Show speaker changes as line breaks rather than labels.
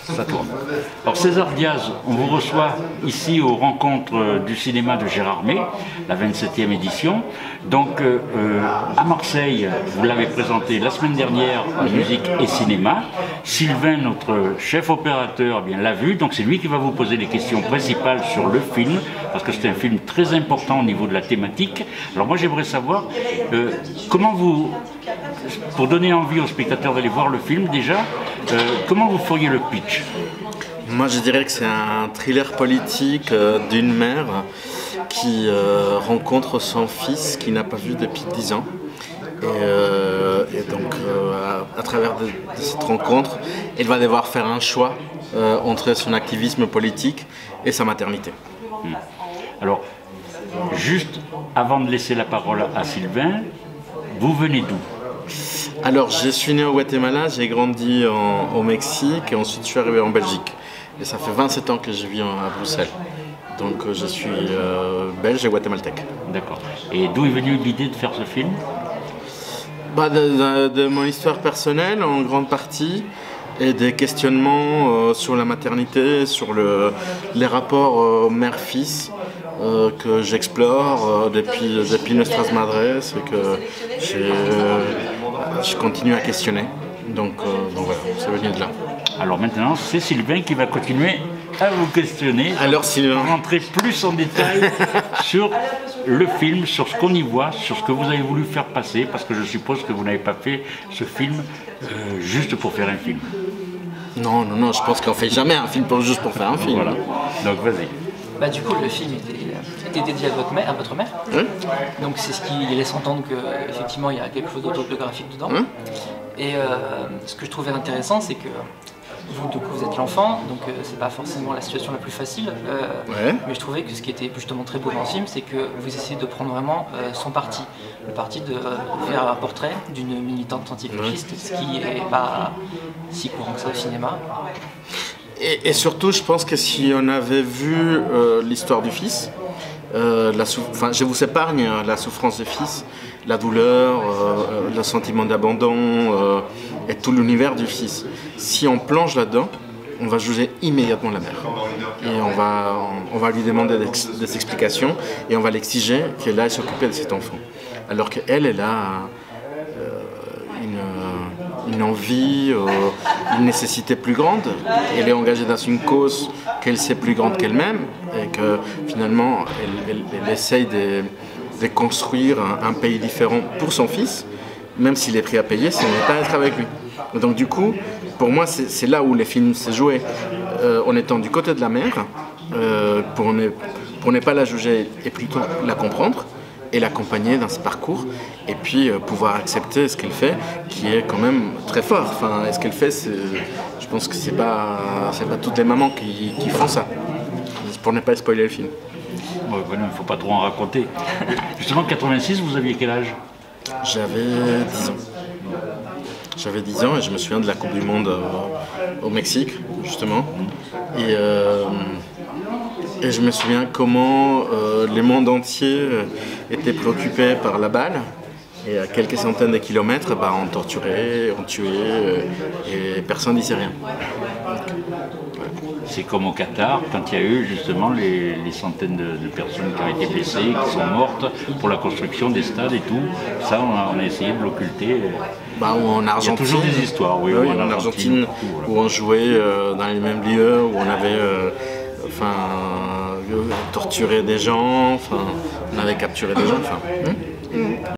Ça tourne. Alors César Diaz, on vous reçoit ici aux rencontres du cinéma de Gérard May, la 27e édition. Donc à Marseille, vous l'avez présenté la semaine dernière en musique et cinéma. Sylvain, notre chef opérateur, eh bien l'a vu, donc c'est lui qui va vous poser les questions principales sur le film, parce que c'est un film très important au niveau de la thématique. Alors moi j'aimerais savoir comment vous, pour donner envie aux spectateurs d'aller voir le film déjà, comment vous feriez le pitch?
Moi je dirais que c'est un thriller politique d'une mère qui rencontre son fils qu'il n'a pas vu depuis 10 ans. Et donc à travers de cette rencontre, elle va devoir faire un choix entre son activisme politique et sa maternité.
Alors, juste avant de laisser la parole à Sylvain, vous venez d'où?
Alors, je suis né au Guatemala, j'ai grandi au Mexique et ensuite je suis arrivé en Belgique. Et ça fait 27 ans que je vis à Bruxelles. Donc je suis belge et guatémaltèque.
D'accord. Et d'où est venue l'idée de faire ce film?
De mon histoire personnelle en grande partie et des questionnements sur la maternité, sur les rapports mère-fils que j'explore depuis Nuestras Madres et que je continue à questionner. Donc voilà, c'est venu de là.
Alors maintenant, c'est Sylvain qui va continuer à vous questionner.
Alors Sylvain,
rentrer plus en détail sur le film, sur ce qu'on y voit, sur ce que vous avez voulu faire passer, parce que je suppose que vous n'avez pas fait ce film juste pour faire un film.
Non, je pense qu'on fait jamais un film juste pour faire un film.
Voilà, donc vas-y.
Du coup, le film était dédié à votre mère. Donc c'est ce qui laisse entendre qu'effectivement il y a quelque chose d'autobiographique dedans. Et ce que je trouvais intéressant, c'est que vous êtes l'enfant, donc c'est pas forcément la situation la plus facile. Mais je trouvais que ce qui était justement très beau dans le film, c'est que vous essayez de prendre vraiment son parti. Le parti de faire un portrait d'une militante antifasciste, ce qui n'est pas si courant que ça au cinéma.
Et surtout, je pense que si on avait vu l'histoire du fils, je vous épargne la souffrance du fils, la douleur, le sentiment d'abandon et tout l'univers du fils. Si on plonge là-dedans, on va juger immédiatement la mère. Et on va lui demander des explications et on va l'exiger qu'elle aille s'occuper de cet enfant. Alors qu'elle a une envie, une nécessité plus grande. Elle est engagée dans une cause qu'elle sait plus grande qu'elle-même et que finalement elle essaye de construire un pays différent pour son fils, même s'il est prêt à payer, ce n'est pas être avec lui. Donc du coup, pour moi, c'est là où les films s'est joué, en étant du côté de la mère, pour ne pas la juger et plutôt la comprendre et l'accompagner dans ce parcours et puis pouvoir accepter ce qu'elle fait qui est quand même très fort. Enfin, ce qu'elle fait, je pense que c'est pas toutes les mamans qui font ça, pour ne pas spoiler le film.
Ouais, il ne faut pas trop en raconter. Justement, 86, vous aviez quel âge?
J'avais 10 ans. J'avais 10 ans et je me souviens de la Coupe du Monde au Mexique, justement. Et je me souviens comment le monde entier était préoccupé par la balle. Et à quelques centaines de kilomètres, on torturait, on tuait, et personne ne disait rien.
C'est comme au Qatar, quand il y a eu justement les centaines de personnes qui ont été blessées, qui sont mortes pour la construction des stades et tout. Ça, on a essayé de l'occulter.
Ou en Argentine.
Il y a toujours des histoires, oui.
En Argentine, où on jouait dans les mêmes lieux, où on avait torturé des gens, on avait capturé des gens.